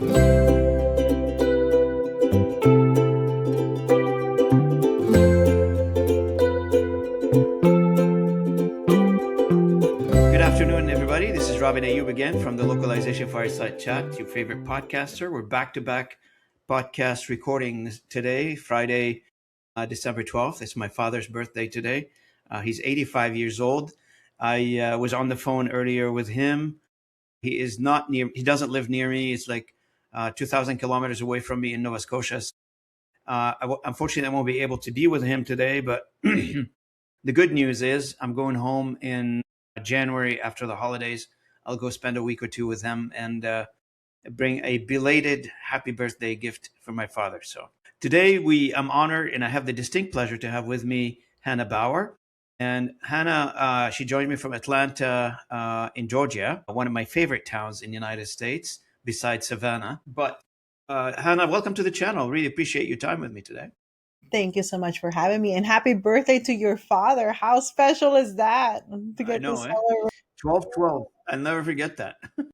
Good afternoon, everybody. This is Robin Ayoub again from the Localization Fireside Chat, your favorite podcaster. We're back-to-back podcast recordings today, Friday, December 12th. It's my father's birthday today. He's 85 years old. I was on the phone earlier with him. He is not near, he doesn't live near me. It's like 2,000 kilometers away from me in Nova Scotia. Unfortunately, I won't be able to deal with him today, but the good news is I'm going home in January after the holidays. I'll go spend a week or two with him and bring a belated happy birthday gift for my father. So today I'm honored and I have the distinct pleasure to have with me Hanna Bauer. And Hanna, she joined me from Atlanta in Georgia, one of my favorite towns in the United States besides Savannah. But Hanna, welcome to the channel. Really appreciate your time with me today. Thank you so much for having me, and happy birthday to your father. How special is that to I get to know, eh? celebrate? 12-12. I'll never forget that. No,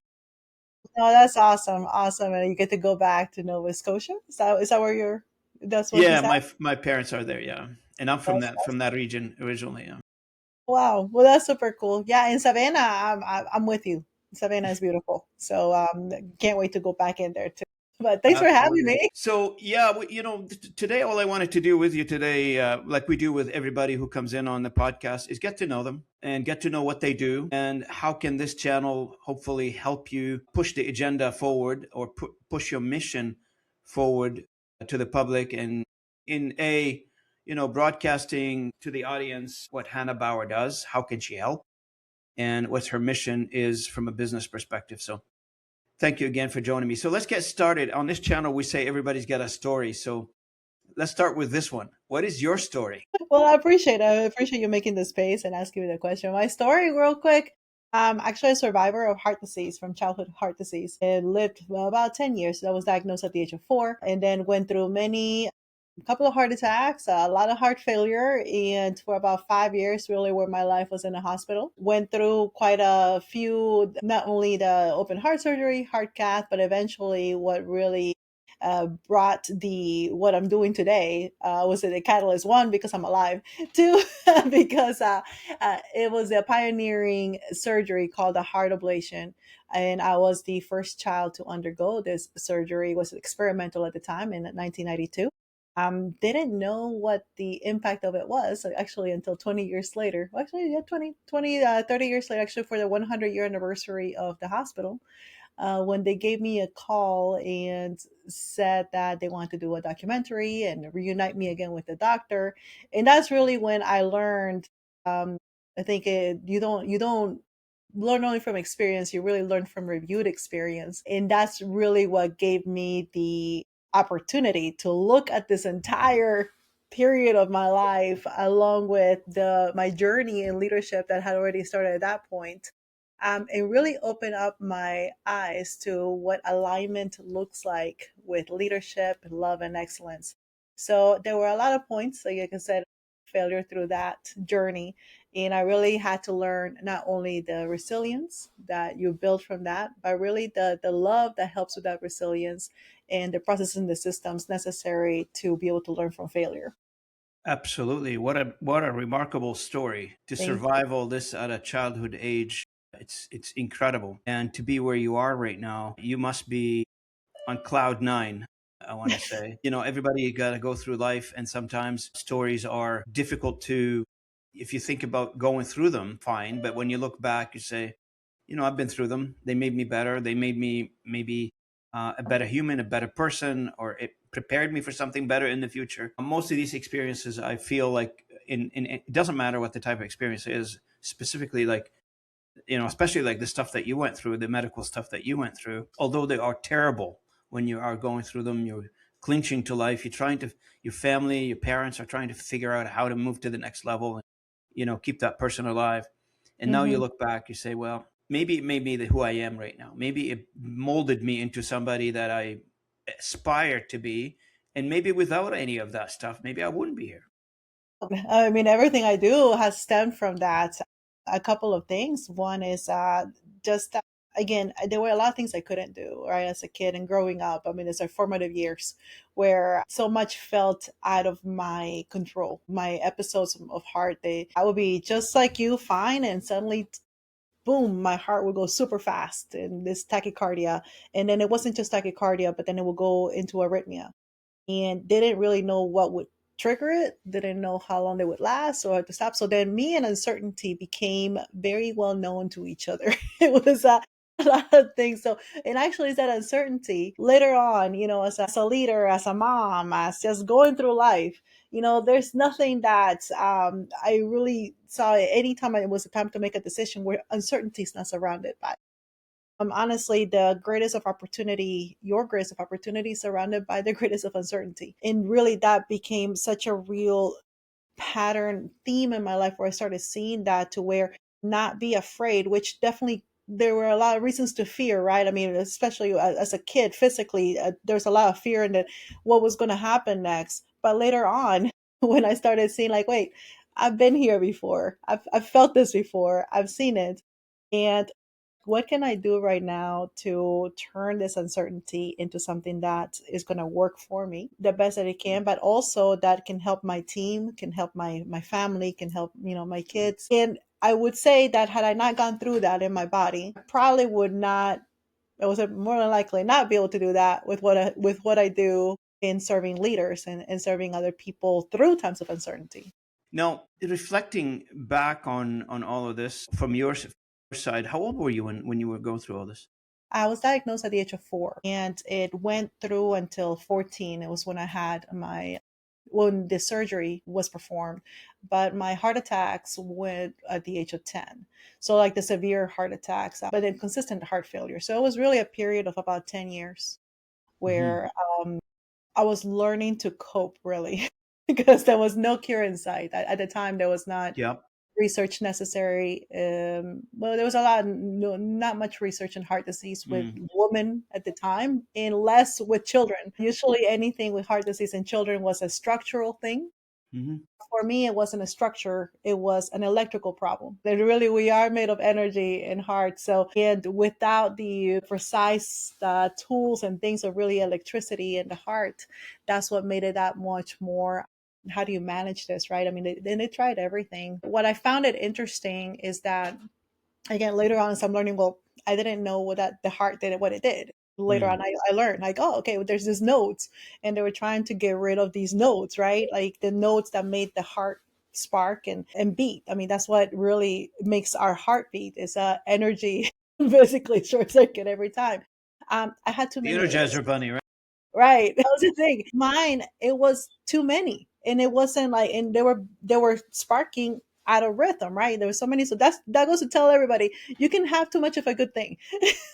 that's awesome. Awesome. And you get to go back to Nova Scotia. Is that where that's where Yeah, he's at? my parents are there, yeah. And I'm from That's, that region originally, yeah. wow. Well, that's super cool. Yeah. In Savannah, I'm with you. Savannah is beautiful. So, can't wait to go back in there too. But thanks for having Absolutely. me. So, yeah, today, all I wanted to do with you today, like we do with everybody who comes in on the podcast, is get to know them and get to know what they do and how can this channel hopefully help you push the agenda forward or push your mission forward to the public and in broadcasting to the audience what Hanna Bauer does, how can she help, and what her mission is from a business perspective. So thank you again for joining me. So let's get started. On this channel, we say everybody's got a story. So let's start with this one. What is your story? Well, I appreciate you making the space and asking me the question. My story, real quick. Actually a survivor of heart disease from childhood heart disease. I lived about 10 years. I was diagnosed at the age of 4 and then went through a couple of heart attacks, a lot of heart failure, and for about 5 years, really, where my life was in a hospital. Went through quite a few, not only the open heart surgery, heart cath, but eventually what really brought the what I'm doing today was the catalyst. One, because I'm alive. Two, because it was a pioneering surgery called a heart ablation, and I was the first child to undergo this surgery. It was experimental at the time in 1992. Didn't know what the impact of it was actually until 20 years later. Well, actually, yeah, 30 years later, actually, for the 100-year anniversary of the hospital, when they gave me a call and said that they wanted to do a documentary and reunite me again with the doctor. And that's really when I learned. Um, I think you don't learn only from experience, you really learn from reviewed experience. And that's really what gave me the opportunity to look at this entire period of my life along with the my journey in leadership that had already started at that point, and really open up my eyes to what alignment looks like with leadership, love, and excellence. So there were a lot of points, like I said, failure through that journey. And I really had to learn not only the resilience that you build from that, but really the love that helps with that resilience and the processes and the systems necessary to be able to learn from failure. Absolutely. What a remarkable story to Thank survive all this at a childhood age. It's incredible. And to be where you are right now, you must be on cloud nine, I want to say. Everybody got to go through life, and sometimes stories are difficult to, if you think about going through them, fine. But when you look back, you say, I've been through them. They made me better. They made me maybe a better human, a better person, or it prepared me for something better in the future. Most of these experiences, I feel like, it doesn't matter what the type of experience is, specifically like especially like the stuff that you went through, the medical stuff that you went through, although they are terrible when you are going through them, you're clinching to life, your family, your parents are trying to figure out how to move to the next level and, keep that person alive. And now you you. look back, you say, well, maybe it made me who I am right now. Maybe it molded me into somebody that I aspire to be. And maybe without any of that stuff, maybe I wouldn't be here. I mean, everything I do has stemmed from that. A couple of things. One is just again, there were a lot of things I couldn't do, right, as a kid and growing up. I mean, it's our formative years where so much felt out of my control. My episodes of heart, I would be just like you, fine, and suddenly boom, my heart would go super fast and this tachycardia. And then it wasn't just tachycardia, but then it would go into arrhythmia and didn't really know what would trigger it, didn't know how long they would last or to stop. So then me and uncertainty became very well known to each other. It was a lot of things. So, and actually, it's that uncertainty later on, as a leader, as a mom, as just going through life, there's nothing that I really saw anytime it was a time to make a decision where uncertainty is not surrounded by. Honestly, the greatest of opportunity, your greatest of opportunity, is surrounded by the greatest of uncertainty. And really, that became such a real pattern theme in my life where I started seeing that to where not be afraid, which definitely there were a lot of reasons to fear, right? I mean, especially as a kid, physically, there's a lot of fear in that what was going to happen next. But later on, when I started seeing, like, wait, I've been here before, I've felt this before, I've seen it. And what can I do right now to turn this uncertainty into something that is going to work for me the best that it can, but also that can help my team, can help my family, can help, my kids. And I would say that had I not gone through that in my body, I probably would not, I was more than likely not be able to do that with what I do in serving leaders and serving other people through times of uncertainty. Now, reflecting back on all of this from your side, how old were you when you were going through all this? I was diagnosed at the age of 4 and it went through until 14. It was when the surgery was performed, but my heart attacks went at the age of 10. So like the severe heart attacks, but then consistent heart failure. So it was really a period of about 10 years Hmm. where I was learning to cope really because there was no cure in sight. At the time, there was not Yeah. research necessary. Well, there was a lot, no, not much research in heart disease with Mm. women at the time, and less with children. Usually, anything with heart disease in children was a structural thing. Hmm. For me, it wasn't a structure; it was an electrical problem. That really, we are made of energy and heart. So, and without the precise tools and things of really electricity in the heart, that's what made it that much more. How do you manage this, right? I mean, they tried everything. What I found it interesting is that, again, later on as I'm learning, well, I didn't know what that the heart did, what it did. Later on, Mm. I learned, like, oh, okay, well, there's these nodes, and they were trying to get rid of these nodes, right? Like the nodes that made the heart spark and beat. I mean, that's what really makes our heartbeat is energy, basically short circuit every time. I had too The many of those. Energizer Bunny, right? Right. That was the thing. Mine, it was too many. And it wasn't like, and they were sparking out of rhythm, right? There were so many. So that goes to tell everybody you can have too much of a good thing.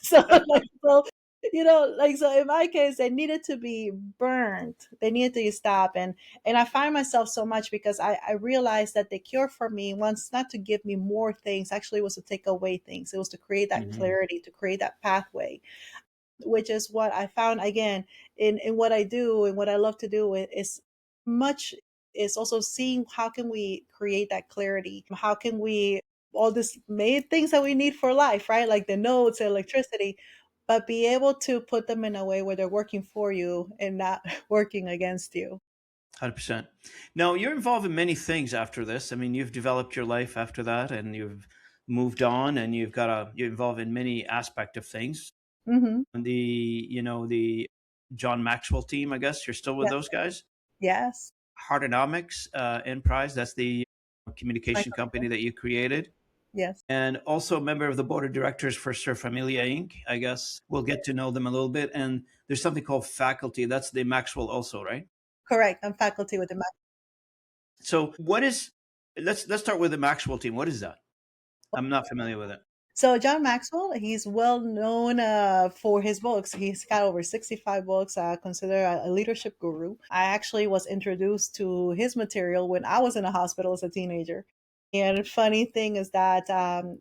So like so like so in my case, they needed to be burned. They needed to stop. And I find myself so much because I realized that the cure for me once not to give me more things, actually was to take away things. It was to create that Hmm. clarity, to create that pathway, which is what I found again in what I do and what I love to do is much is also seeing how can we create that clarity? How can we all this made things that we need for life, right? Like the nodes, electricity, but be able to put them in a way where they're working for you and not working against you. 100%. Now, you're involved in many things after this. I mean, you've developed your life after that and you've moved on and you're involved in many aspect of things. Hmm. And the John Maxwell team, I guess you're still with Yeah. those guys. Yes. Heartonomics Enterprise, that's the My communication company that you created. yes. And also a member of the board of directors for Sir Familia Inc. I guess we'll get to know them a little bit. And there's something called faculty. That's the Maxwell also, right? Correct. I'm faculty with the So what is let's start with the Maxwell team. What is that? I'm not familiar with it. So John Maxwell, he's well known for his books. He's got over 65 books, considered a leadership guru. I actually was introduced to his material when I was in a hospital as a teenager. And funny thing is that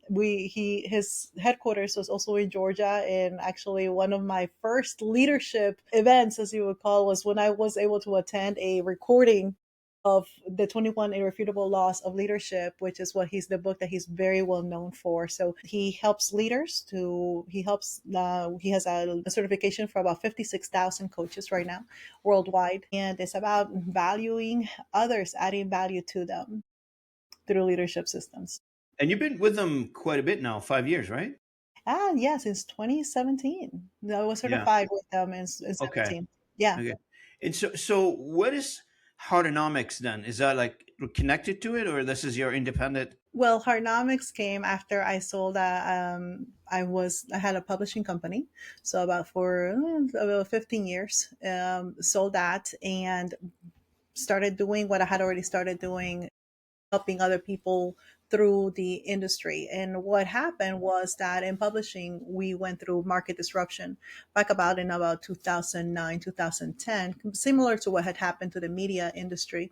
his headquarters was also in Georgia. And actually, one of my first leadership events, as you would call, was when I was able to attend a recording of the 21 Irrefutable Laws of Leadership, which is what he's the book that he's very well known for. So he helps leaders to, he has a certification for about 56,000 coaches right now worldwide. And it's about valuing others, adding value to them through leadership systems. And you've been with them quite a bit now, 5 years, right? Ah, yeah, since 2017. I was Yeah. certified with them in Okay. 17. Yeah. Okay. And so what is Heartnomics then? Is that like connected to it, or this is your independent? Well, Heartnomics came after I sold I had a publishing company, so about 15 years. Sold that and started doing what I had already started doing, helping other people through the industry. And what happened was that in publishing, we went through market disruption back in about 2009, 2010, similar to what had happened to the media industry.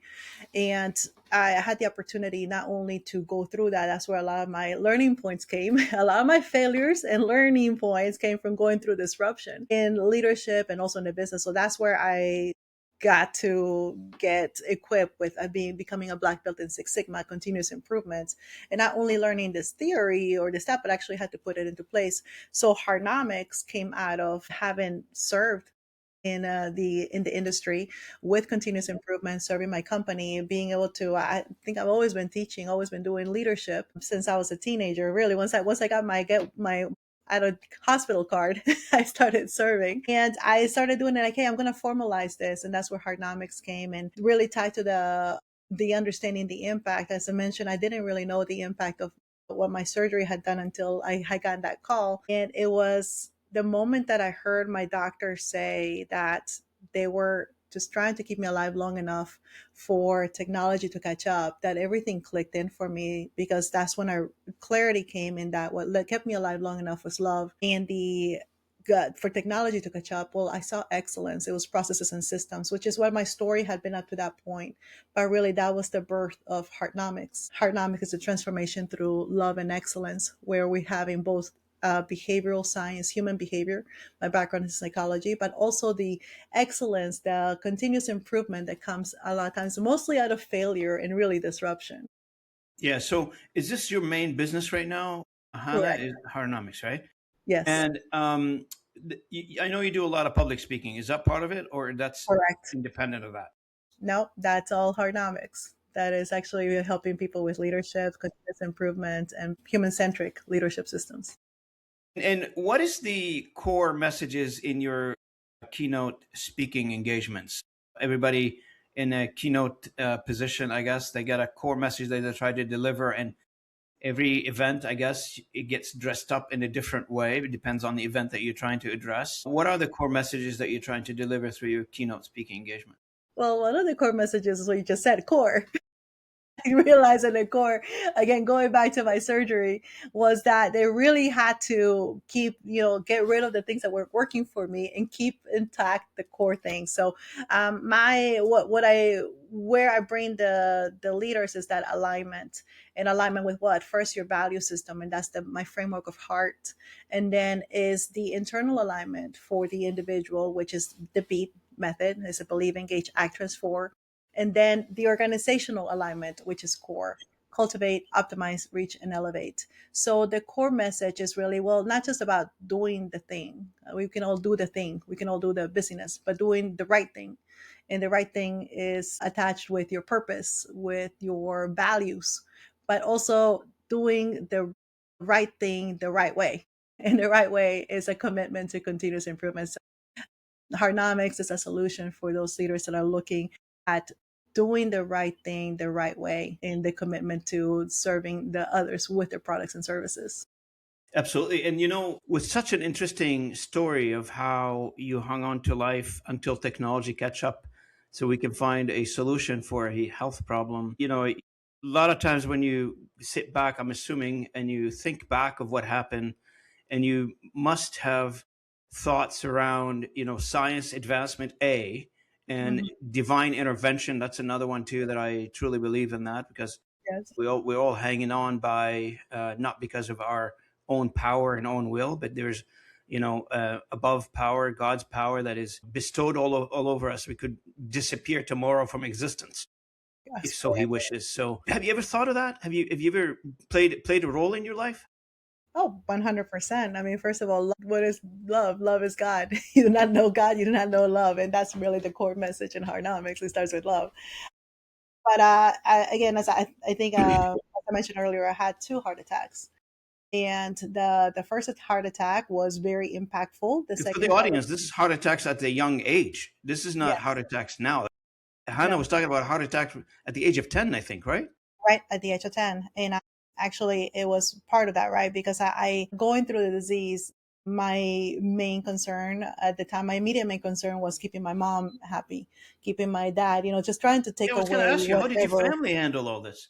And I had the opportunity not only to go through that, that's where a lot of my learning points came. A lot of my failures and learning points came from going through disruption in leadership and also in the business. So that's where I got to get equipped with becoming a black belt in Six Sigma, continuous improvements, and not only learning this theory or this stuff, but actually had to put it into place. So Heartnomics came out of having served in the industry with continuous improvement, serving my company, being able to. I think I've always been teaching, always been doing leadership since I was a teenager. Really, once I got my at a hospital card, I started serving and I started doing it. Like, hey, I'm going to formalize this, and that's where Heartnomics came and really tied to the understanding the impact. As I mentioned, I didn't really know the impact of what my surgery had done until I had gotten that call, and it was the moment that I heard my doctor say that they were just trying to keep me alive long enough for technology to catch up, that everything clicked in for me, because that's when clarity came in that what kept me alive long enough was love, and the good for technology to catch up. Well, I saw excellence. It was processes and systems, which is what my story had been up to that point. But really, that was the birth of Heartnomics. Heartnomics is a transformation through love and excellence, where we have in both behavioral science, human behavior. My background is psychology, but also the excellence, the continuous improvement that comes a lot of times, mostly out of failure and really disruption. Yeah. So is this your main business right now, Hannah? Correct. Is Heartnomics, right? Yes. And I know you do a lot of public speaking. Is that part of it, or that's Correct. independent of that? No, that's all Heartnomics. That is actually helping people with leadership, continuous improvement, and human centric leadership systems. And what is the core messages in your keynote speaking engagements? Everybody in a keynote position, I guess, they got a core message that they try to deliver, and every event, I guess, it gets dressed up in a different way. It depends on the event that you're trying to address. What are the core messages that you're trying to deliver through your keynote speaking engagement? Well, one of the core messages is what you just said, core. I realized at the core, again, going back to my surgery, was that they really had to get rid of the things that weren't working for me and keep intact the core things. So, where I bring the leaders is that alignment, and alignment with what? First, your value system, and that's my framework of heart, and then is the internal alignment for the individual, which is the BEAT method, is a believe, engage, act, transform, and then the organizational alignment, which is core: cultivate, optimize, reach, and elevate. So the core message is really, well, not just about doing the thing. We can all do the thing, we can all do the busyness, but doing the right thing. And the right thing is attached with your purpose, with your values, but also doing the right thing the right way. And the right way is a commitment to continuous improvement. Heartnomics is a solution for those leaders that are looking at doing the right thing the right way, and the commitment to serving the others with their products and services. Absolutely. And with such an interesting story of how you hung on to life until technology catch up so we can find a solution for a health problem. A lot of times when you sit back, I'm assuming, and you think back of what happened, and you must have thoughts around, science advancement, and Mhm. divine intervention. That's another one too, that I truly believe in that, because Yes. we're all hanging on by not because of our own power and own will, but there's above power, God's power, that is bestowed all over us. We could disappear tomorrow from existence. if That's so he correct. wishes. So, have you ever thought of that? Have you ever played a role in your life? Oh, 100%. I mean, first of all, what is love? Love is God. You do not know God, you do not know love. And that's really the core message in Heartnomics. It starts with love. But again, as I think, as I mentioned earlier, I had two heart attacks. And the first heart attack was very impactful. The For second the heart, audience, this is heart attacks at a young age. This is not heart yes, attacks now. Hannah no, was talking about heart attacks at the age of 10, I think, right? right at the age of 10. And actually, it was part of that, right? Because going through the disease, my main concern at the time, my immediate main concern was keeping my mom happy, keeping my dad, just trying to Yeah, take I was going away to ask you, how did your whatever. family handle all this?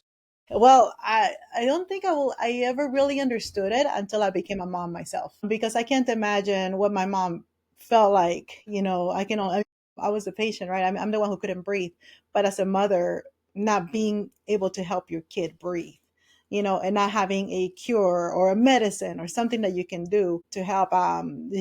Well, I don't think I ever really understood it until I became a mom myself, because I can't imagine what my mom felt like. I was the patient, right? I'm the one who couldn't breathe, but as a mother, not being able to help your kid breathe, and not having a cure or a medicine or something that you can do to help.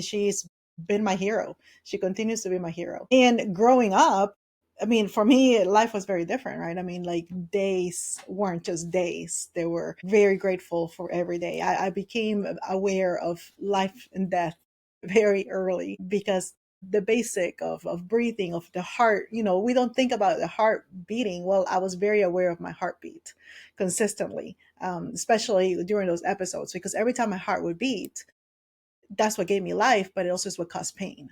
She's been my hero. She continues to be my hero. And growing up, I mean, for me, life was very different, right? I mean, like, days weren't just days. They were very grateful for every day. I became aware of life and death very early, because the basic of breathing, of the heart, we don't think about the heart beating. Well, I was very aware of my heartbeat consistently, especially during those episodes, because every time my heart would beat, that's what gave me life, but it also is what caused pain.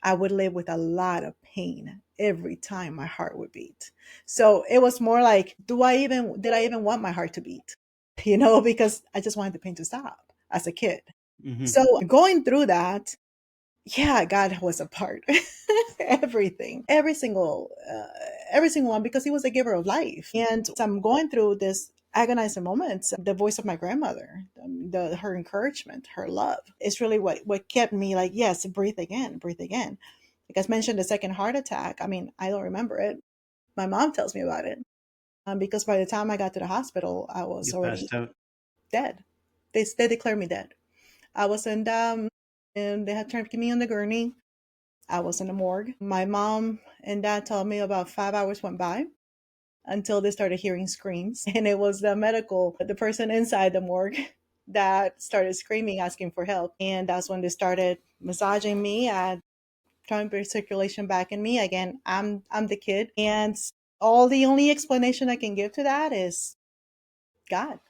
I would live with a lot of pain every time my heart would beat. So it was more like, did I even want my heart to beat? Because I just wanted the pain to stop as a kid. Hmm. So going through that, yeah, God was a part. Everything, every single one, because He was the giver of life. And so I'm going through this agonizing moments. The voice of my grandmother, her encouragement, her love, is really what kept me like, yes, breathe again, breathe again. Like I mentioned, the second heart attack. I mean, I don't remember it. My mom tells me about it, because by the time I got to the hospital, I was You already passed out. dead. They declared me dead. I was in and they had turned me on the gurney. I was in the morgue. My mom and dad told me about 5 hours went by until they started hearing screams. And it was the person inside the morgue that started screaming, asking for help. And that's when they started massaging me and trying to bring circulation back in me. Again, I'm the kid. And the only explanation I can give to that is God.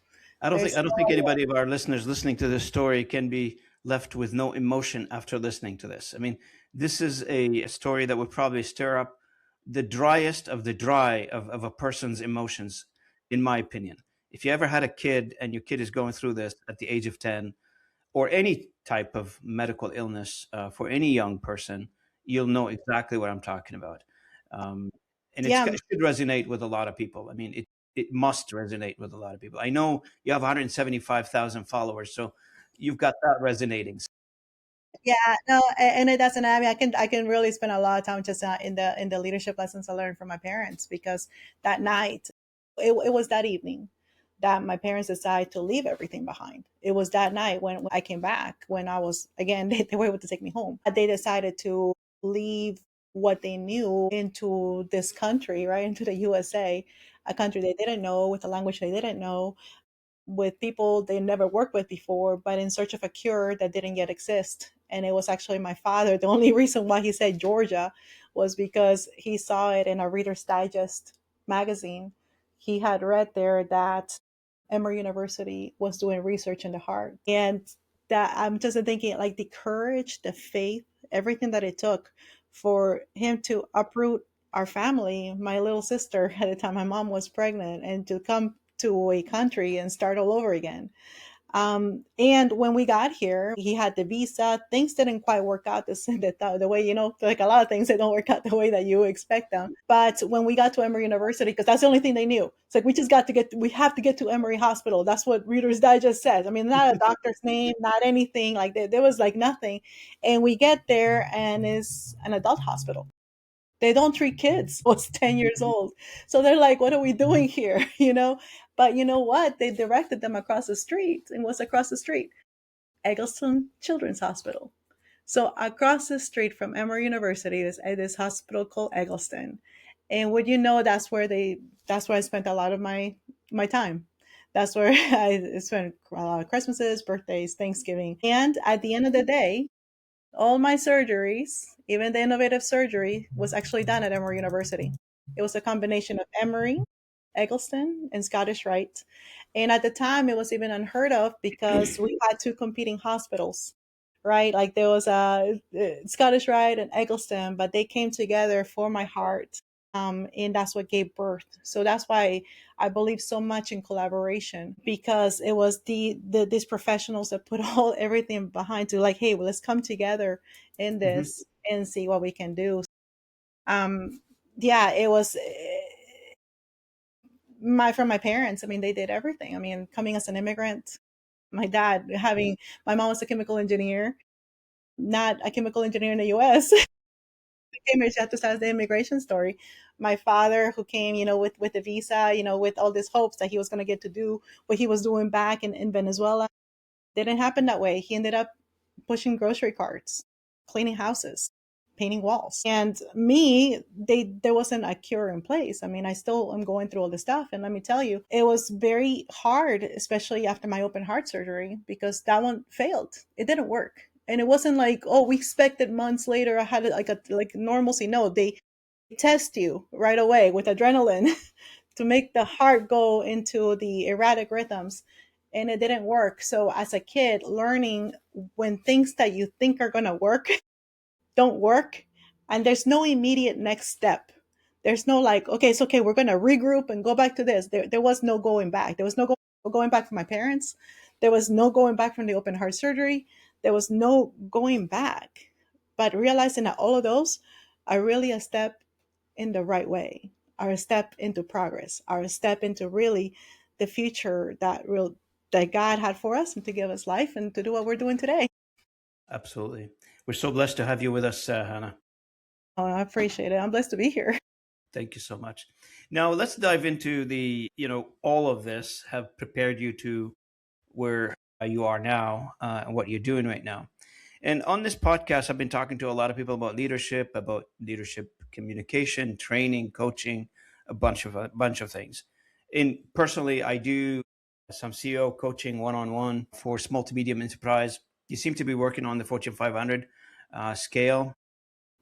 I There's don't think no anybody of our listeners listening to this story can be left with no emotion after listening to this. I mean, this is a story that would probably stir up the driest of the dry of a person's emotions, in my opinion. If you ever had a kid and your kid is going through this at the age of 10, or any type of medical illness for any young person, you'll know exactly what I'm talking about. Um, and yeah, it should resonate with a lot of people. I mean, it must resonate with a lot of people. I know you have 175,000 followers, so you've got that resonating. yeah, no, and it doesn't. I mean, I can really spend a lot of time just in the leadership lessons I learned from my parents, because that night, it was that evening that my parents decided to leave everything behind. It was that night when I came back, when I was again they were able to take me home. They decided to leave what they knew into this country, right, into the USA, a country they didn't know, with a language they didn't know, with people they never worked with before, but in search of a cure that didn't yet exist. And it was actually my father. The only reason why he said Georgia was because he saw it in a Reader's Digest magazine. He had read there that Emory University was doing research in the heart. And that I'm just thinking, like, the courage, the faith, everything that it took for him to uproot our family, my little sister at the time, my mom was pregnant, and to come to a country and start all over again. And when we got here, he had the visa. Things didn't quite work out the way, like a lot of things, they don't work out the way that you expect them. But when we got to Emory University, because that's the only thing they knew, it's like, we have to get to Emory Hospital. That's what Reader's Digest says. I mean, not a doctor's name, not anything. Like, there was like nothing. And we get there, and it's an adult hospital. They don't treat kids. I was 10 years old. So they're like, what are we doing here? But you know what? They directed them across the street. And what's across the street? Eggleston Children's Hospital. So across the street from Emory University is this hospital called Eggleston. And would you know, that's where I spent a lot of my time. That's where I spent Christmases, birthdays, Thanksgiving. And at the end of the day, all my surgeries, even the innovative surgery, was actually done at Emory University. It was a combination of Emory, Eggleston, and Scottish Rite. And at the time, it was even unheard of because we had two competing hospitals, right? Like there was a Scottish Rite and Eggleston, but they came together for my heart. And that's what gave birth. So that's why I believe so much in collaboration, because it was these professionals that put all everything behind to like, hey, well, let's come together in Hmm. this and see what we can do. Um, yeah, it was my from my parents. I mean, they did everything. I mean, coming as an immigrant, my dad having my mom was a chemical engineer, not a chemical engineer in the U.S. Cambridge, you have to start the immigration story. My father, who came, with the visa, with all these hopes that he was going to get to do what he was doing back in Venezuela, didn't happen that way. He ended up pushing grocery carts, cleaning houses, painting walls. And me, there wasn't a cure in place. I mean, I still am going through all this stuff. And let me tell you, it was very hard, especially after my open heart surgery, because that one failed. It didn't work. And it wasn't like, oh, we expected months later I had like normalcy. No, they test you right away with adrenaline to make the heart go into the erratic rhythms, and it didn't work. So as a kid, learning when things that you think are going to work don't work, and there's no immediate next step. There's no like, okay, it's okay, we're going to regroup and go back to this. There was no going back. There was no going back from my parents. There was no going back from the open heart surgery. There was no going back. But realizing that all of those are really a step in the right way, are a step into progress, are a step into really the future that God had for us, and to give us life and to do what we're doing today. Absolutely. We're so blessed to have you with us, Hannah. Oh, I appreciate it. I'm blessed to be here. Thank you so much. Now let's dive into all of this have prepared you to where you are now and what you're doing right now. And on this podcast, I've been talking to a lot of people about leadership communication, training, coaching, a bunch of things. And personally, I do some CEO coaching one-on-one for small to medium enterprise. You seem to be working on the Fortune 500 scale.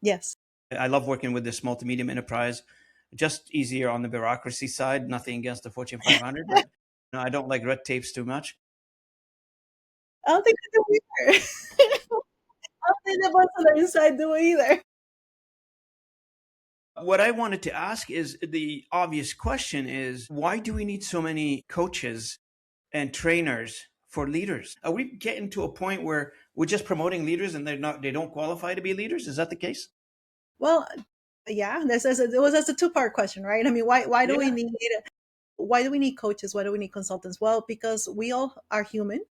Yes. I love working with the small to medium enterprise. Just easier on the bureaucracy side. Nothing against the Fortune 500, but I don't like red tapes too much. I don't think I do either. I don't think the ones on the inside do either. What I wanted to ask is the obvious question is why do we need so many coaches and trainers for leaders? Are we getting to a point where we're just promoting leaders and they don't qualify to be leaders? Is that the case? Well, yeah, that's a two-part question, right? I mean, why do we Yeah, need coaches? Why do we need consultants? Well, because we all are human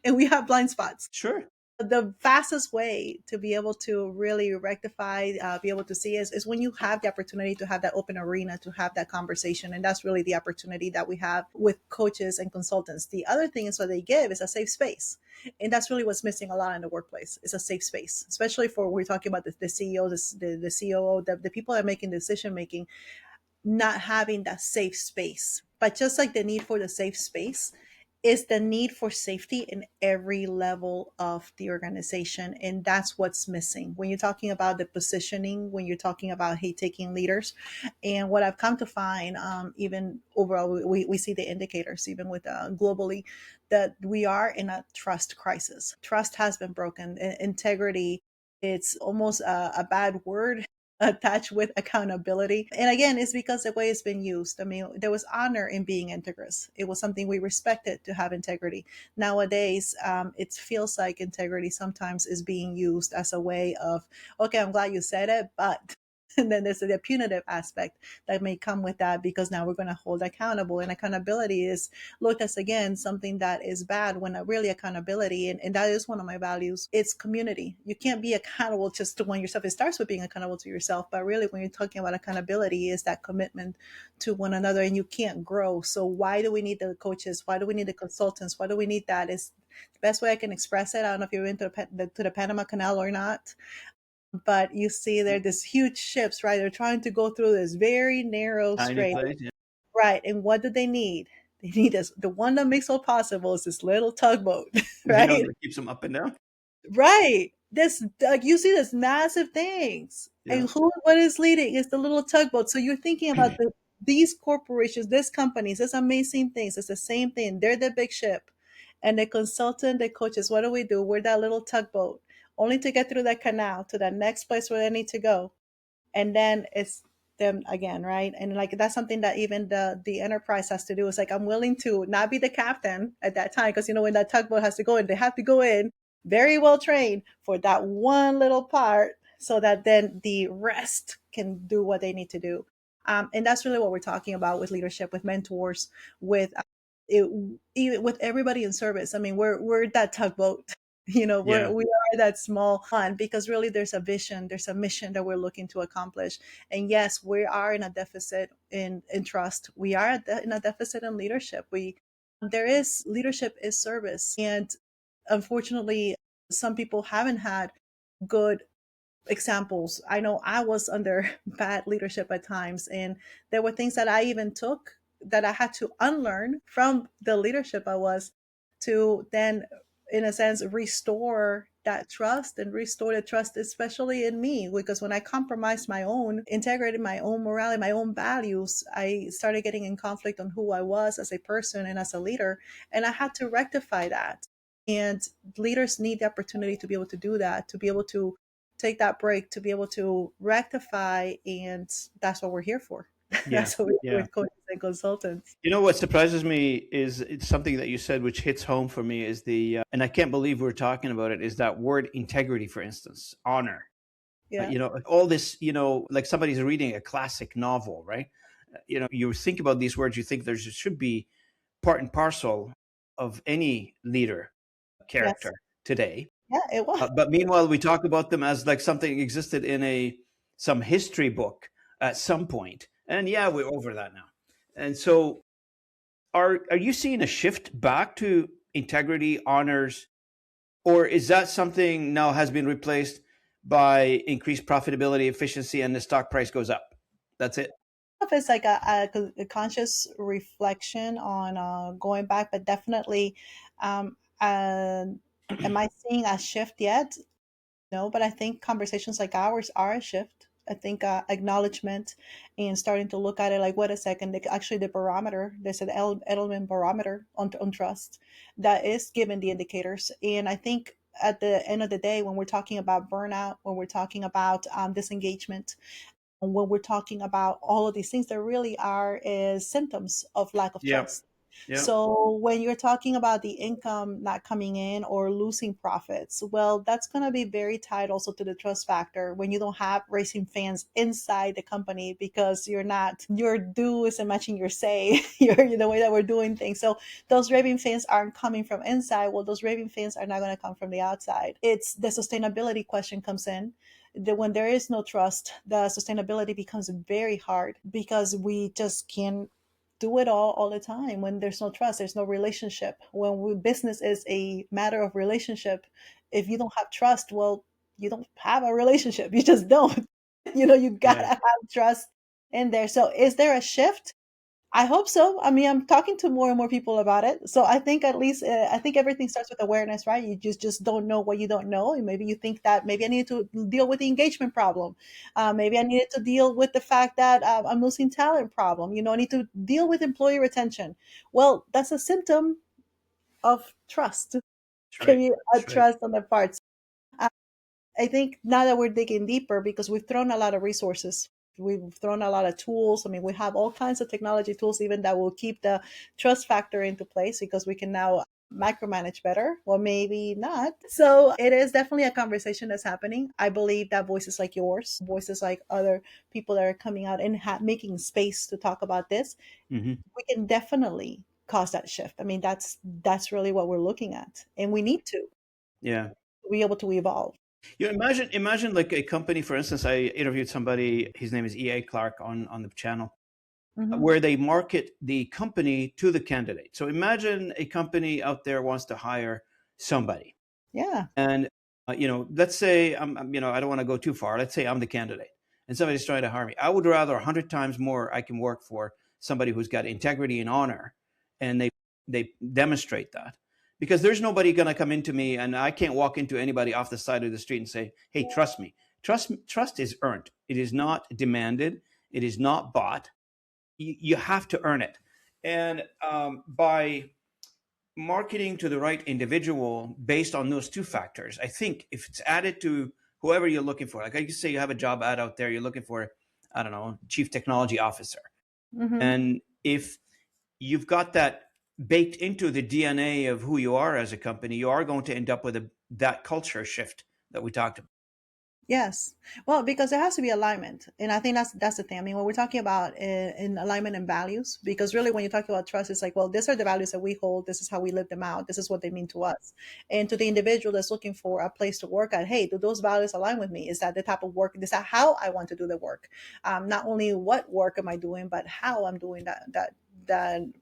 and we have blind spots. sure. The fastest way to be able to really rectify, be able to see is when you have the opportunity to have that open arena, to have that conversation. And that's really the opportunity that we have with coaches and consultants. The other thing is what they give is a safe space. And that's really what's missing a lot in the workplace, is a safe space, especially for we're talking about the CEO, the COO, the people that are making decision making, not having that safe space. But just like the need for the safe space is the need for safety in every level of the organization. And that's what's missing when you're talking about the positioning, when you're talking about, hey, taking leaders. And what I've come to find, even overall, we see the indicators, even with globally, that we are in a trust crisis. Trust has been broken. Integrity, it's almost a bad word attached with accountability. And again, it's because the way it's been used. I mean, there was honor in being integrous. It was something we respected, to have integrity. Nowadays, it feels like integrity sometimes is being used as a way of, okay, I'm glad you said it, but and then there's the punitive aspect that may come with that, because now we're going to hold accountable, and accountability is looked as again something that is bad, when really accountability, and that is one of my values, it's community. You can't be accountable just to one yourself. It starts with being accountable to yourself, but really when you're talking about accountability is that commitment to one another, and you can't grow. So why do we need the coaches? Why do we need the consultants? Why do we need that? Is the best way I can express it. I don't know if you've been to the Panama Canal or not. but you see there this huge ships, right? They're trying to go through this very narrow Tiny strait, place. Yeah. right? And what do they need? They need this. The one that makes all possible is this little tugboat, I know right? that keeps them up and down. Right. This, like, you see this massive things, Yeah. and who what is leading is the little tugboat. So you're thinking about these corporations, these companies, these amazing things. It's the same thing. They're the big ship, and the consultant, the coaches. What do we do? We're that little tugboat, only to get through that canal to that next place where they need to go, and then it's them again, right? And like that's something that even the enterprise has to do. It's like, I'm willing to not be the captain at that time, because when that tugboat has to go in, they have to go in very well trained for that one little part, so that then the rest can do what they need to do. And that's really what we're talking about with leadership, with mentors, with it, even with everybody in service. I mean, we're that tugboat. Yeah. We are that small one, because really there's a vision, there's a mission that we're looking to accomplish. And yes, we are in a deficit in trust. We are in a deficit in leadership. We There is leadership is service, and unfortunately, some people haven't had good examples. I know I was under bad leadership at times, and there were things that I even took that I had to unlearn from the leadership I was, to then, in a sense, restore that trust and restore the trust, especially in me. Because when I compromised my own integrity, my own morality, my own values, I started getting in conflict on who I was as a person and as a leader. And I had to rectify that. And leaders need the opportunity to be able to do that, to be able to take that break, to be able to rectify. And that's what we're here for. Yeah. That's what we're here Yeah. with coaches and consultants. What surprises me is it's something that you said, which hits home for me, is and I can't believe we're talking about it, is that word integrity, for instance, honor. Yeah. Like all this, like somebody's reading a classic novel, right? You think about these words, you think there should be part and parcel of any leader Yes. character today. Yeah, it was. But meanwhile, we talk about them as like something existed in some history book at some point, and yeah, we're over that now. And so, are you seeing a shift back to integrity, honors, or is that something now has been replaced by increased profitability, efficiency, and the stock price goes up? That's it. If it's like a conscious reflection on going back, but definitely, am I seeing a shift yet? No, but I think conversations like ours are a shift. I think acknowledgement and starting to look at it like, wait a second, actually the barometer, there's an Edelman barometer on trust that is given the indicators. And I think at the end of the day, when we're talking about burnout, when we're talking about disengagement, and when we're talking about all of these things, there really are is symptoms of lack of Yeah. trust. Yeah. So when you're talking about the income not coming in or losing profits, well, that's going to be very tied also to the trust factor when you don't have racing fans inside the company, because your do isn't matching your say, the way that we're doing things. So those raving fans aren't coming from inside. Well, those raving fans are not going to come from the outside. It's the sustainability question comes in, that when there is no trust, the sustainability becomes very hard, because we just can't do it all the time. When there's no trust, there's no relationship. Business is a matter of relationship, if you don't have trust, well, you don't have a relationship. You just don't. You gotta Yeah. have trust in there. So is there a shift? I hope so. I mean, I'm talking to more and more people about it. So I think, at least, I think everything starts with awareness, right? You just don't know what you don't know, and maybe you think that maybe I need to deal with the engagement problem. Maybe I needed to deal with the fact that I'm losing talent problem. I need to deal with employee retention. Well, that's a symptom of trust. That's Can right. you That's right. trust on the parts? I think now that we're digging deeper, because we've thrown a lot of resources, we've thrown a lot of tools. I mean, we have all kinds of technology tools, even that will keep the trust factor into place, because we can now micromanage better. Well, maybe not. So it is definitely a conversation that's happening. I believe that voices like yours, voices like other people that are coming out and making space to talk about this, Hmm. we can definitely cause that shift. I mean, that's really what we're looking at, and we need to Yeah. be able to evolve. Imagine like a company, for instance. I interviewed somebody. His name is E.A. Clark on the channel, Hmm. where they market the company to the candidate. So imagine a company out there wants to hire somebody, Yeah. and let's say I don't want to go too far. Let's say I'm the candidate and somebody's trying to hire me. I would rather 100 times more I can work for somebody who's got integrity and honor, and they demonstrate that, because there's nobody going to come into me, and I can't walk into anybody off the side of the street and say, "Hey, trust me." Trust is earned. It is not demanded. It is not bought. You have to earn it, and by marketing to the right individual based on those two factors, I think if it's added to whoever you're looking for, like I used to say, you have a job ad out there, you're looking for, I don't know, chief technology officer. Hmm. And if you've got that baked into the DNA of who you are as a company, you are going to end up with that culture shift that we talked about. Yes. Well, because there has to be alignment. And I think that's the thing. I mean, when we're talking about in alignment and values, because really when you talk about trust, it's like, well, these are the values that we hold. This is how we live them out. This is what they mean to us. And to the individual that's looking for a place to work at, hey, do those values align with me? Is that the type of work? Is that how I want to do the work? Not only what work am I doing, but how I'm doing that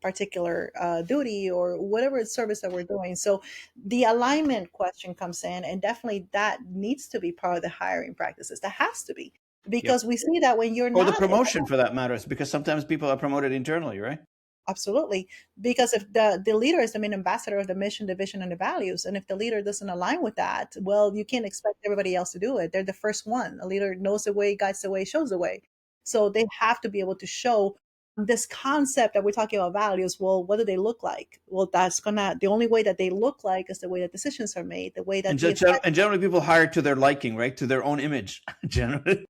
particular duty or whatever service that we're doing. So the alignment question comes in, and definitely that needs to be part of the hiring practices. That has to be, Yep. because we see that when you're Or the not in promotion for that matters, because sometimes people are promoted internally, right? absolutely, because if the leader is the main ambassador of the mission, the vision, and the values, and if the leader doesn't align with that, well, you can't expect everybody else to do it. They're the first one. A leader knows the way, guides the way, shows the way. So they have to be able to show this concept that we're talking about values. Well, what do they look like? Well, that's gonna the only way that they look like is the way that decisions are made, the way that And, the effect. and generally people hire to their liking, right? To their own image, generally.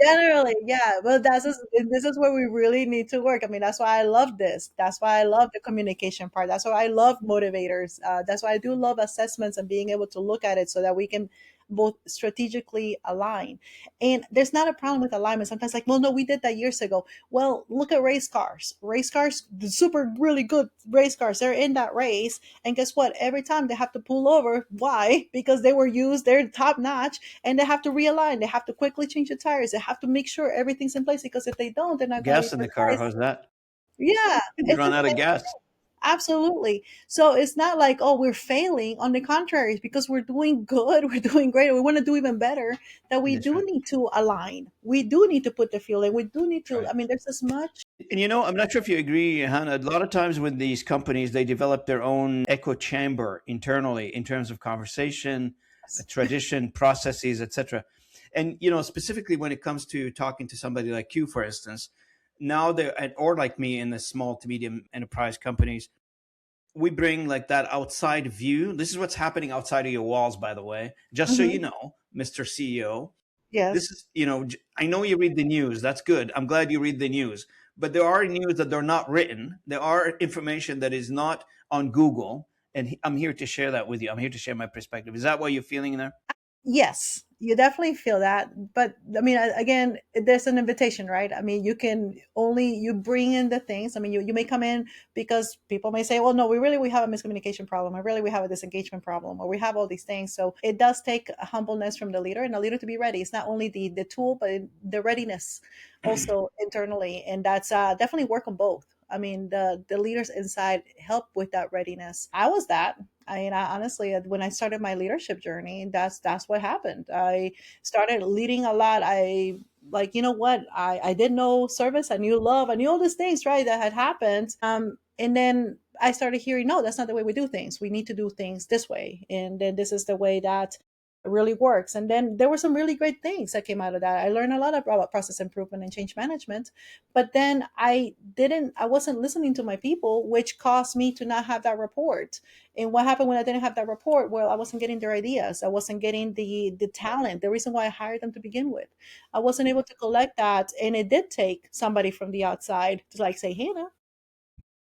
Generally, yeah. Well, this is where we really need to work. I mean, that's why I love this. That's why I love the communication part. That's why I love motivators. That's why I do love assessments and being able to look at it so that we can both strategically align. And there's not a problem with alignment. Sometimes, like, well, no, we did that years ago. Well, look at race cars. Race cars, the super really good race cars. They're in that race, and guess what? Every time they have to pull over. Why? Because they were used. They're top notch, and they have to realign. They have to quickly change the tires. They have to make sure everything's in place, because if they don't, they're not going to be Gas in the car, precise. how's that? Yeah, You it's run the out of same. gas. Absolutely. So it's not like, oh, we're failing. On the contrary, it's because we're doing good, we're doing great, we want to do even better. That we That's do right. need to align. We do need to put the fuel in. We do need That's to. right. I mean, there's as much. And I'm not sure if you agree, Hannah. A lot of times with these companies, they develop their own echo chamber internally in terms of conversation, tradition, processes, etc. And specifically when it comes to talking to somebody like you, for instance, now or like me in the small to medium enterprise companies, we bring like that outside view. This is what's happening outside of your walls, by the way. Just so you Mhm. know, Mr. CEO, Yes. this is, I know you read the news. That's good. I'm glad you read the news. But there are news that they're not written. There are information that is not on Google. And I'm here to share that with you. I'm here to share my perspective. Is that what you're feeling there? Yes, you definitely feel that. But I mean, again, there's an invitation, right? I mean, you bring in the things. I mean, you may come in because people may say, well, no, we have a miscommunication problem, or really we have a disengagement problem, or we have all these things. So it does take a humbleness from the leader, and the leader to be ready. It's not only the tool, but the readiness also internally. And that's definitely work on both. I mean, the leaders inside help with that readiness. I was that. I mean, honestly, when I started my leadership journey, that's what happened. I started leading a lot. I like, you know what? I did know service. I knew love. I knew all these things, right, that had happened. And then I started hearing, no, that's not the way we do things. We need to do things this way, and then this is the way that really works. And then there were some really great things that came out of that. I learned a lot about process improvement and change management, but then I wasn't listening to my people, which caused me to not have that report. And what happened when I didn't have that report? Well, I wasn't getting their ideas. I wasn't getting the talent, the reason why I hired them to begin with. I wasn't able to collect that. And it did take somebody from the outside to like say, Hannah,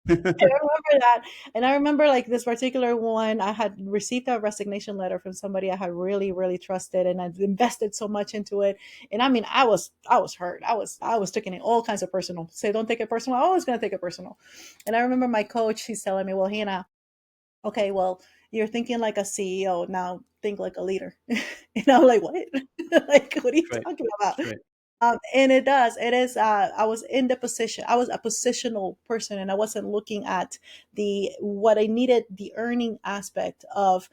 I remember that. And I remember like this particular one, I had received a resignation letter from somebody I had really, really trusted, and I'd invested so much into it. And I mean, I was hurt. I was taking it all kinds of personal. Say, don't take it personal. I was gonna take it personal. And I remember my coach, he's telling me, well, Hannah, okay, well, you're thinking like a CEO. Now think like a leader. And I'm like, what? Like, what are you That's right. talking about? That's right. And it does. It is. I was in the position. I was a positional person, and I wasn't looking at the what I needed, the earning aspect of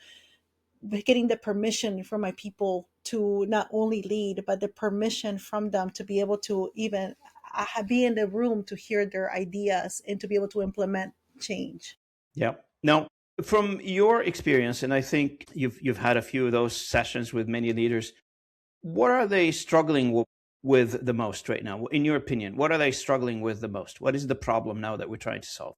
getting the permission from my people to not only lead, but the permission from them to be able to even be in the room to hear their ideas and to be able to implement change. Yeah. Now, from your experience, and I think you've had a few of those sessions with many leaders, what are they struggling with the most right now? In your opinion, what are they struggling with the most? What is the problem now that we're trying to solve?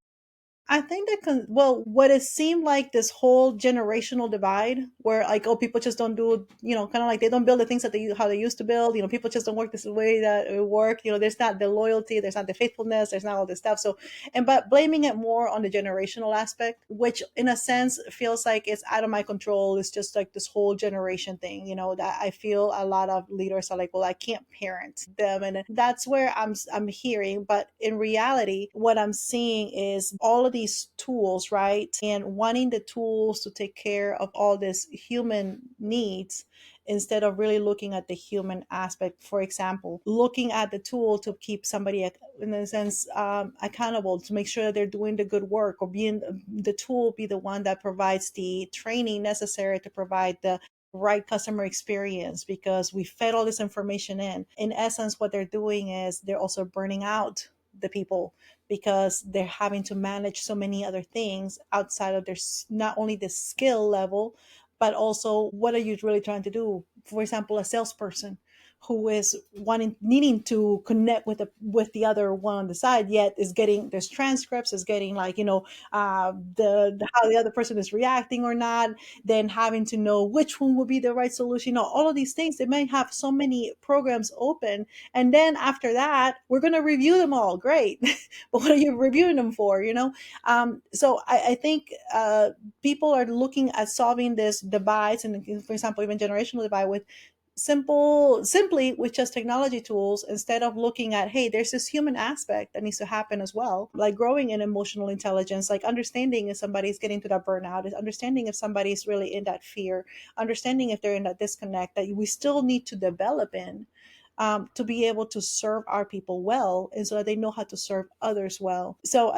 I think that well, what it seemed like this whole generational divide, where like, oh, people just don't do, kind of like they don't build the things that how they used to build. People just don't work this way that it work. There's not the loyalty, there's not the faithfulness, there's not all this stuff. So, but blaming it more on the generational aspect, which in a sense feels like it's out of my control. It's just like this whole generation thing. That I feel a lot of leaders are like, well, I can't parent them, and that's where I'm hearing. But in reality, what I'm seeing is all of these tools, right? And wanting the tools to take care of all this human needs instead of really looking at the human aspect. For example, looking at the tool to keep somebody, in a sense, accountable, to make sure that they're doing the good work, or being the tool be the one that provides the training necessary to provide the right customer experience, because we fed all this information in essence. What they're doing is they're also burning out the people, because they're having to manage so many other things outside of their not only the skill level, but also what are you really trying to do. For example, a salesperson who is needing to connect with the other one on the side, yet is getting there's transcripts, is getting like, the how the other person is reacting or not, then having to know which one would be the right solution. All of these things, they may have so many programs open, and then after that we're going to review them all. Great. But what are you reviewing them for? So I think people are looking at solving this divides, and for example, even generational divide, with simply with just technology tools, instead of looking at, hey, there's this human aspect that needs to happen as well, like growing in emotional intelligence, like understanding if somebody's getting to that burnout, is understanding if somebody's really in that fear, understanding if they're in that disconnect that we still need to develop in, to be able to serve our people well, and so that they know how to serve others well. So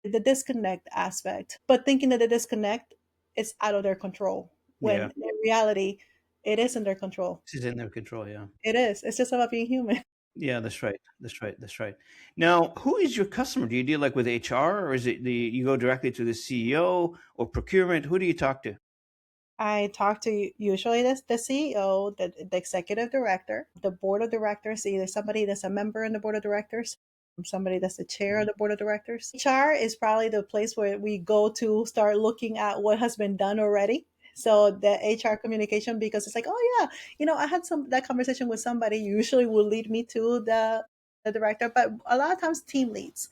the disconnect aspect, but thinking that the disconnect is out of their control, when Yeah, in reality it is in their control. this is in their control. Yeah. It is. It's just about being human. Yeah, that's right. That's right. That's right. Now, who is your customer? Do you deal like with HR, or is it you go directly to the CEO or procurement? Who do you talk to? I talk to usually the CEO, the executive director, the board of directors, either somebody that's a member in the board of directors, somebody that's the chair of Mhm. the board of directors. HR is probably the place where we go to start looking at what has been done already. So the HR communication, because it's like, oh yeah, I had that conversation with somebody, usually will lead me to the director, but a lot of times team leads.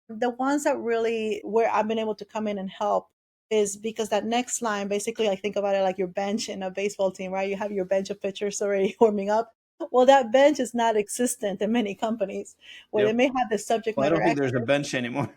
The ones that really where I've been able to come in and help is because that next line, basically, I think about it like your bench in a baseball team, right? You have your bench of pitchers already warming up. Well, that bench is not existent in many companies, where they Yep. may have the subject Well, I matter don't think there's a expert, bench anymore.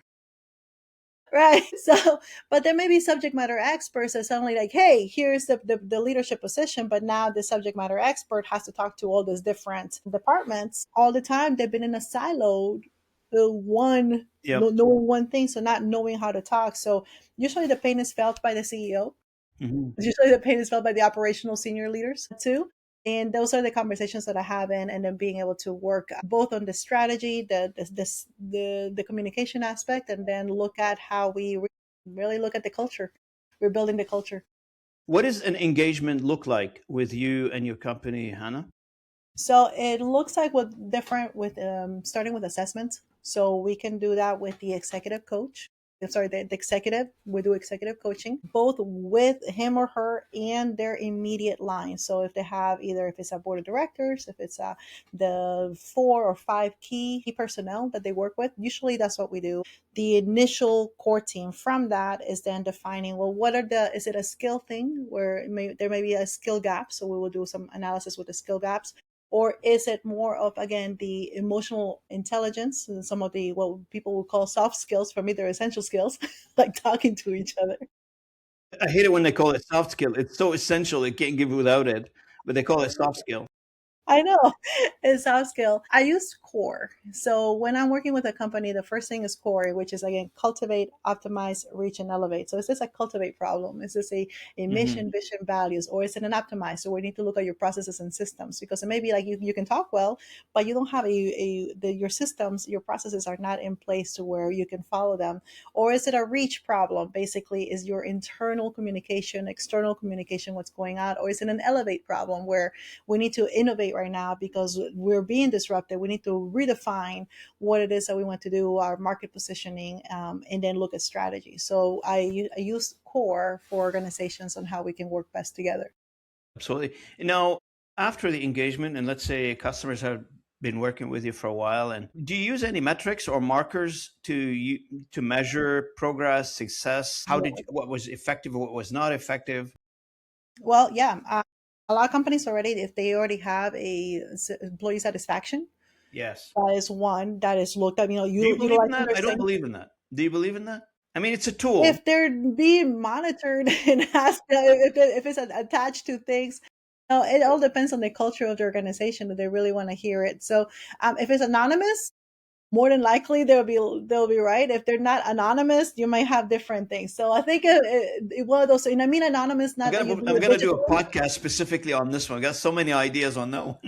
right? So, but there may be subject matter experts that suddenly like, hey, here's the leadership position, but now the subject matter expert has to talk to all these different departments all the time. They've been in a siloed one, Yep. knowing one thing, so not knowing how to talk. So usually the pain is felt by the CEO. Hmm. Usually the pain is felt by the operational senior leaders too. And those are the conversations that I have and then being able to work both on the strategy, the communication aspect, and then look at how we really look at the culture. We're building the culture. What does an engagement look like with you and your company, Hannah? So it looks like what different with starting with assessments. So we can do that with the executive coach. Sorry, the executive. We do executive coaching both with him or her and their immediate line. So if they have either if it's a board of directors, if it's the 4 or 5 key personnel that they work with, usually that's what we do. The initial core team from that is then defining, well, what are is it a skill thing where there may be a skill gap? So we will do some analysis with the skill gaps, or is it more of, again, the emotional intelligence and some of the what people would call soft skills? For me, they're essential skills, like talking to each other. I hate it when they call it soft skill. It's so essential. They can't give without it, but they call it soft skill. I know. It's soft skill. I use core. So when I'm working with a company, the first thing is core, which is again cultivate, optimize, reach, and elevate. So is this a cultivate problem? Is this a Hmm. mission, vision, values, or is it an optimize? So we need to look at your processes and systems because it may be like you can talk well, but you don't have your systems, your processes are not in place to where you can follow them. Or is it a reach problem? Basically, is your internal communication, external communication, what's going on? Or is it an elevate problem where we need to innovate right now because we're being disrupted. We need to redefine what it is that we want to do, our market positioning, and then look at strategy. So I use core for organizations on how we can work best together. Absolutely. Now, after the engagement, and let's say customers have been working with you for a while, and do you use any metrics or markers to measure progress, success? What was effective, what was not effective? Well, yeah, a lot of companies already, if they already have employee satisfaction, Yes. that is one that is looked at. Do you believe in Utilizing that? their I don't same. believe in that. Do you believe in that? I mean, it's a tool. If they're being monitored and asked, if it's attached to things, no, it all depends on the culture of the organization that they really want to hear it. So, if it's anonymous, more than likely they'll be right. If they're not anonymous, you might have different things. So I think one of those. And I mean anonymous, not that you do I'm it gonna do a digitally. podcast specifically on this one. I got so many ideas on that one.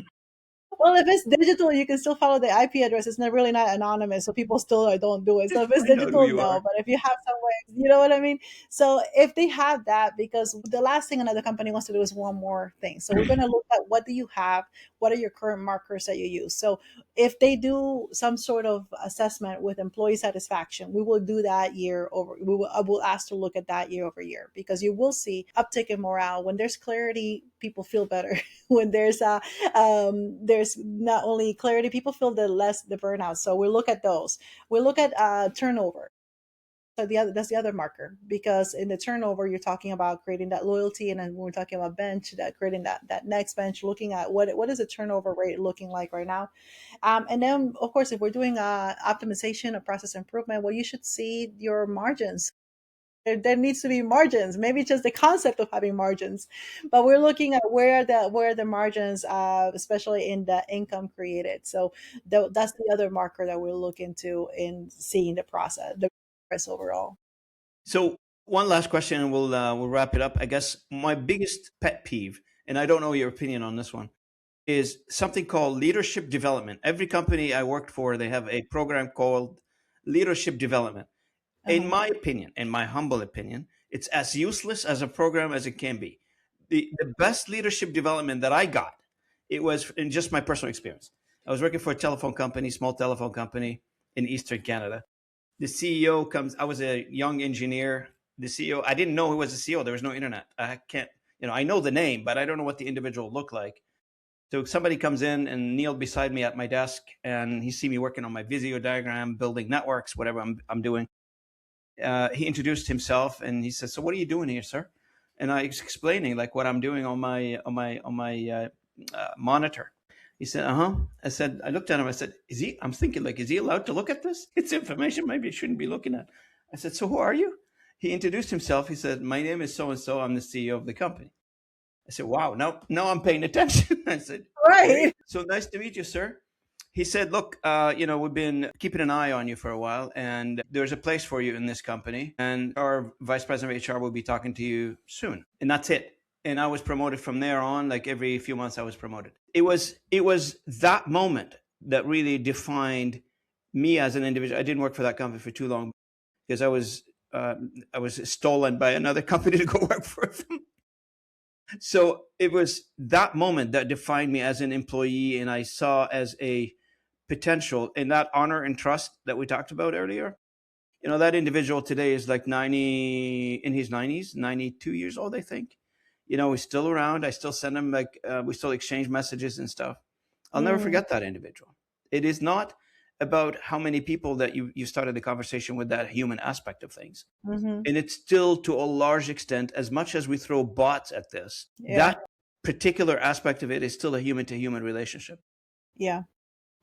Well, if it's digital, you can still follow the IP address. It's not really not anonymous, so people still don't do it. So if it's Find out who digital, you no. are. But if you have some way, you know what I mean. So if they have that, because the last thing another company wants to do is one more thing. So we're going to look at what do you have, what are your current markers that you use. So if they do some sort of assessment with employee satisfaction, we will do that year over. I will ask to look at that year over year because you will see uptick in morale when there's clarity. People feel better when there's not only clarity, people feel the burnout. So we look at those. We look at turnover. So that's the other marker because in the turnover you're talking about creating that loyalty, and then when we're talking about bench, that creating that next bench, looking at what is the turnover rate looking like right now, and then of course if we're doing optimization or process improvement, well, you should see your margins. There needs to be margins, maybe just the concept of having margins, but we're looking at where the margins, especially in the income created. So that's the other marker that we're looking to in seeing the progress overall. So one last question, and we'll wrap it up. I guess my biggest pet peeve, and I don't know your opinion on this one, is something called leadership development. Every company I worked for, they have a program called leadership development. In Uh-huh. my opinion, in my humble opinion, it's as useless as a program as it can be. The best leadership development that I got, it was in just my personal experience. I was working for a telephone company, small telephone company in Eastern Canada. The CEO comes, I was a young engineer. The CEO, I didn't know who was the CEO. There was no internet. I can't, I know the name, but I don't know what the individual looked like. So somebody comes in and kneeled beside me at my desk, and he see me working on my Visio diagram, building networks, whatever I'm doing. He introduced himself and he said, "So what are you doing here, sir?" And I was explaining like what I'm doing on my monitor. He said, "Uh huh." I said, I looked at him. I said, "Is he?" I'm thinking like, "Is he allowed to look at this? It's information maybe he shouldn't be looking at." I said, "So who are you?" He introduced himself. He said, "My name is so and so. I'm the CEO of the company." I said, "Wow, now I'm paying attention." I said, "Great. Right. So nice to meet you, sir." He said, "Look, we've been keeping an eye on you for a while, and there's a place for you in this company. And our vice president of HR will be talking to you soon." And that's it. And I was promoted from there on. Like every few months, I was promoted. It was that moment that really defined me as an individual. I didn't work for that company for too long because uh, I was stolen by another company to go work for them. So it was that moment that defined me as an employee, and I saw as a potential in that honor and trust that we talked about earlier. That individual today is like 90, in his 90s, 92 years old, I think. He's still around. I still send him like, we still exchange messages and stuff. I'll never Mm, forget that individual. It is not about how many people that you started the conversation with, that human aspect of things. hmm. And it's still to a large extent, as much as we throw bots at this, Yeah. that particular aspect of it is still a human to human relationship. Yeah.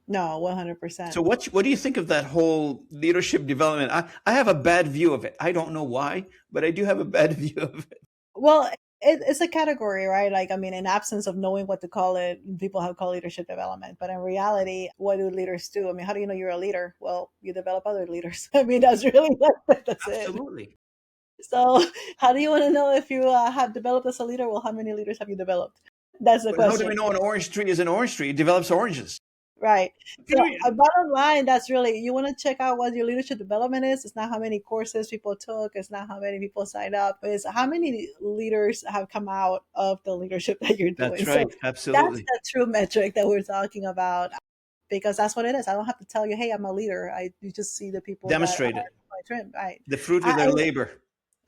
No, 100%. So what do you think of that whole leadership development? I have a bad view of it. I don't know why, but I do have a bad view of it. Well, it's a category, right? Like, I mean, in absence of knowing what to call it, people have called leadership development. But in reality, what do leaders do? I mean, how do you know you're a leader? Well, you develop other leaders. I mean, that's really that's it. Absolutely. So, how do you want to know if you have developed as a leader? Well, how many leaders have you developed? That's the But how do we question. know an orange tree is an orange tree? It develops oranges. Right. So, Period. bottom line, that's really, you want to check out what your leadership development is. It's not how many courses people took. It's not how many people signed up. It's how many leaders have come out of the leadership that you're That's doing. So, right. that's Absolutely. the true metric that we're talking about, because that's what it is. I don't have to tell you, hey, I'm a leader. You just see the people that are Demonstrate it. in my trim. Right. The fruit of I, their labor.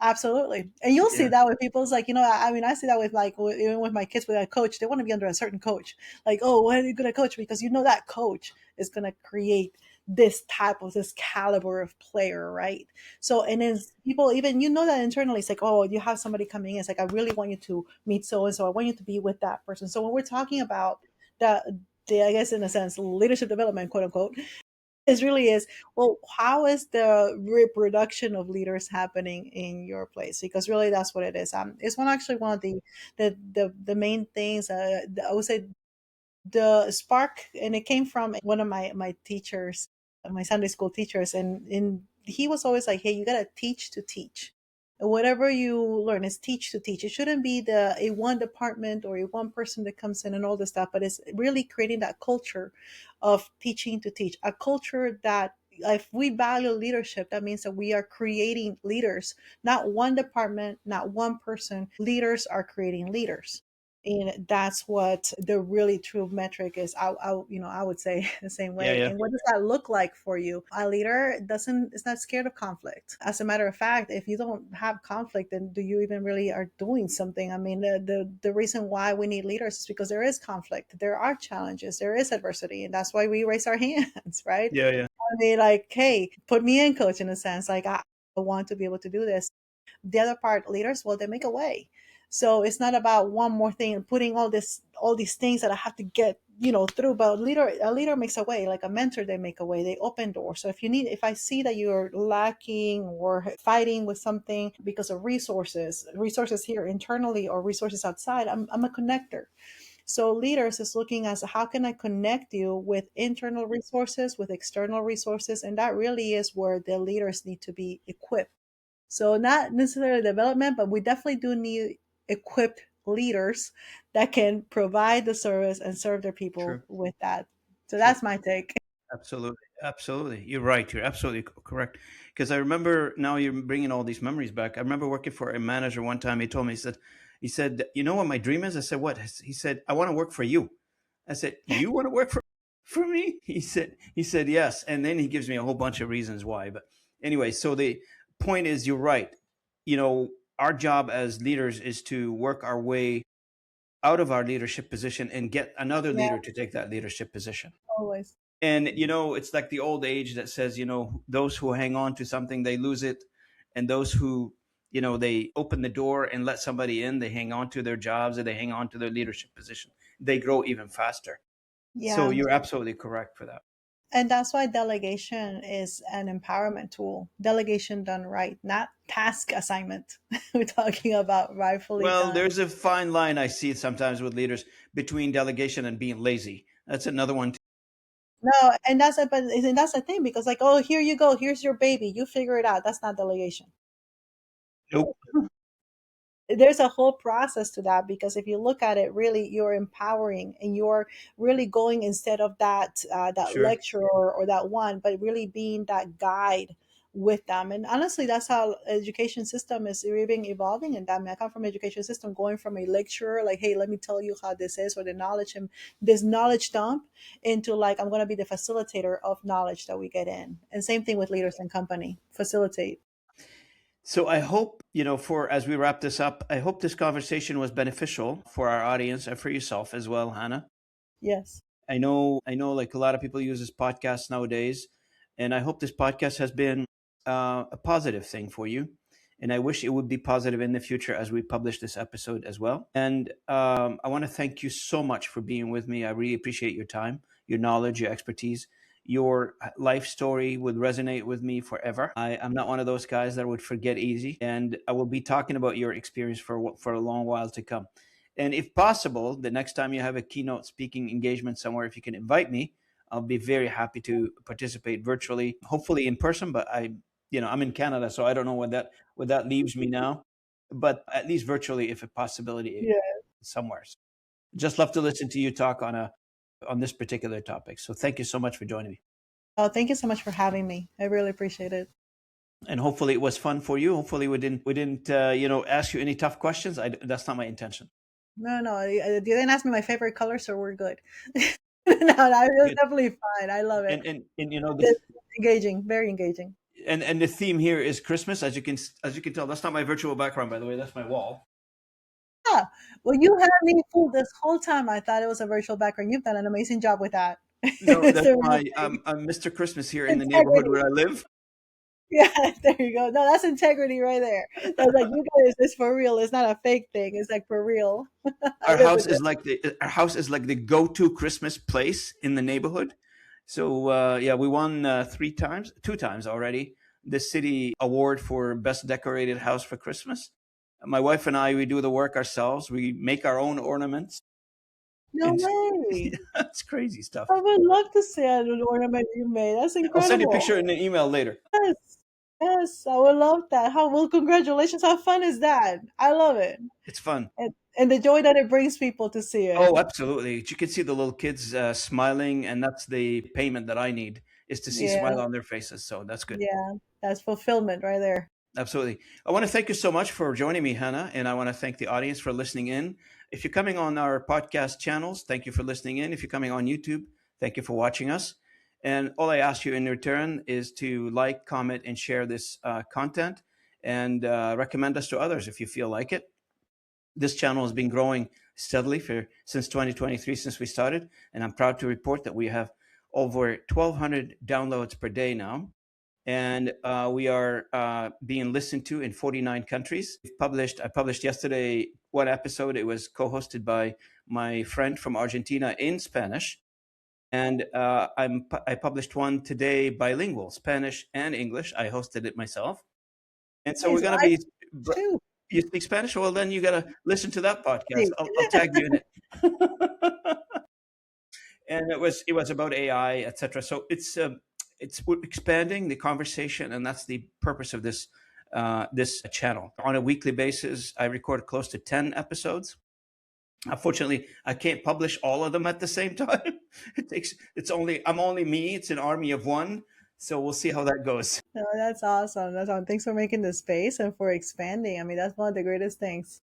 Absolutely. And you'll see Yeah. that with people's like, I mean, I see that with like, even with my kids with a coach, they want to be under a certain coach. Like, oh, why are you going to coach? Because that coach is going to create this caliber of player, right? So, and then people, even, that internally, it's like, oh, you have somebody coming in. It's like, I really want you to meet so and so. I want you to be with that person. So when we're talking about I guess in a sense, leadership development, quote unquote, it really is, well, how is the reproduction of leaders happening in your place? Because really that's what it is. It's one of the main things, I would say, the spark, and it came from one of my teachers, my Sunday school teachers, and he was always like, hey, you got to teach to teach. And whatever you learn is teach to teach. It shouldn't be the a one department or a one person that comes in and all this stuff, but it's really creating that culture of teaching to teach, a culture that, if we value leadership, that means that we are creating leaders, not one department, not one person. Leaders are creating leaders, and that's what the really true metric is. I would say the same Yeah. way. Yeah. And what does that look like for you? A leader doesn't is not scared of conflict. As a matter of fact, if you don't have conflict, then do you even really are doing something? I mean, the reason why we need leaders is because there is conflict, there are challenges, there is adversity, and that's why we raise our hands, right? Yeah. Yeah. I mean, like, hey, put me in, coach, in a sense. Like, I want to be able to do this. The other part, leaders, well, they make a way. So it's not about one more thing and putting all these things that I have to get through. But a leader makes a way. Like a mentor, they make a way, they open doors. So if I see that you're lacking or fighting with something because of resources here internally or resources outside, I'm a connector. So leaders is looking as, how can I connect you with internal resources, with external resources, and that really is where the leaders need to be equipped. So not necessarily development, but we definitely do need equipped leaders that can provide the service and serve their people True. with that. So True. that's my take. Absolutely. Absolutely. You're right. You're absolutely correct. Because I remember, now you're bringing all these memories back. I remember working for a manager one time. He told me, he said, you know what my dream is? I said, what? He said, I want to work for you. I said, you want to work for me? He said, yes. And then he gives me a whole bunch of reasons why. But anyway, so the point is, you're right. Our job as leaders is to work our way out of our leadership position and get another Yeah, leader to take that leadership position. always. And it's like the old age that says, those who hang on to something, they lose it, and those who, they open the door and let somebody in, they hang on to their jobs, or they hang on to their leadership position, they grow even faster. So Yeah. you're absolutely correct for that. And that's why delegation is an empowerment tool. Delegation done right, not task assignment. We're talking about rightfully Well, done. there's a fine line I see sometimes with leaders between delegation and being lazy. That's another one. No, and that's the thing, because like, oh, here you go, here's your baby, you figure it out. That's not delegation. Nope. There's a whole process to that, because if you look at it, really you're empowering, and you're really going, instead of that Sure. lecturer or that one, but really being that guide with them. And honestly, that's how education system is even evolving. And that, I mean, I come from education system, going from a lecturer, like, hey, let me tell you how this is, or the knowledge, and this knowledge dump, into like, I'm going to be the facilitator of knowledge that we get in. And same thing with leaders and company, facilitate. So I hope, for as we wrap this up, I hope this conversation was beneficial for our audience and for yourself as well, Hannah. Yes. I know, like a lot of people use this podcast nowadays, and I hope this podcast has been a positive thing for you. And I wish it would be positive in the future as we publish this episode as well. And I want to thank you so much for being with me. I really appreciate your time, your knowledge, your expertise. your life story would resonate with me forever. I'm not one of those guys that would forget easy, and I will be talking about your experience for a long while to come. And if possible, the next time you have a keynote speaking engagement somewhere, if you can invite me, I'll be very happy to participate virtually, hopefully in person. But I'm in Canada, so I don't know what that leaves me now. But at least virtually, if a possibility Yeah. somewhere. Just love to listen to you talk on this particular topic. So thank you so much for joining me. Oh, thank you so much for having me. I really appreciate it. And hopefully it was fun for you. Hopefully we didn't ask you any tough questions. That's not my intention. No, no, you didn't ask me my favorite color, so we're good. No, no, it was Good. definitely fine. I love it. And It's engaging, very engaging. and the theme here is Christmas, as you can tell. That's not my virtual background, by the way. That's my wall. Yeah. Well, you had me fooled this whole time. I thought it was a virtual background. You've done an amazing job with that. No, It's that's a real my thing. I'm Mr. Christmas here in the neighborhood Integrity. where I live. Yeah, there you go. No, that's integrity right there. That's like, you guys, it's for real. It's not a fake thing. It's like for real. I Our live house with it. is like the go-to Christmas place in the neighborhood. So yeah, we won two times already the city award for best decorated house for Christmas. My wife and I, we do the work ourselves. We make our own ornaments, No and way. it's crazy stuff. I would love to see an ornament you made. That's I'll send you a incredible. picture in an email later. Yes. Yes, I would love that. How well, congratulations. How fun is that? I love it. It's fun. And the joy that it brings people to see it. Oh, absolutely. You can see the little kids smiling, and that's the payment that I need is to see Yeah. smile on their faces. So that's good. Yeah. That's fulfillment right there. Absolutely. I want to thank you so much for joining me, Hannah, and I want to thank the audience for listening in. If you're coming on our podcast channels, thank you for listening in. If you're coming on YouTube, thank you for watching us. And all I ask you in return is to like, comment, and share this content, and recommend us to others if you feel like it. This channel has been growing steadily since 2023, since we started, and I'm proud to report that we have over 1,200 downloads per day now, and we are being listened to in 49 countries. I published yesterday one episode. It was co-hosted by my friend from Argentina in Spanish, and I published one today bilingual, Spanish and English. I hosted it myself, and so we're Nice. going to I be. too. You speak Spanish? Well, then you got to listen to that podcast. I'll tag you in it. And it was about AI, etc. So it's expanding the conversation, and that's the purpose of this channel. On a weekly basis, I record close to 10 episodes. Unfortunately, I can't publish all of them at the same time. I'm only me. It's an army of one. So we'll see how that goes. No, that's awesome. That's awesome. Thanks for making the space and for expanding. I mean, that's one of the greatest things.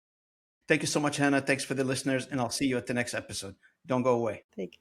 Thank you so much, Hannah. Thanks for the listeners, and I'll see you at the next episode. Don't go away. Take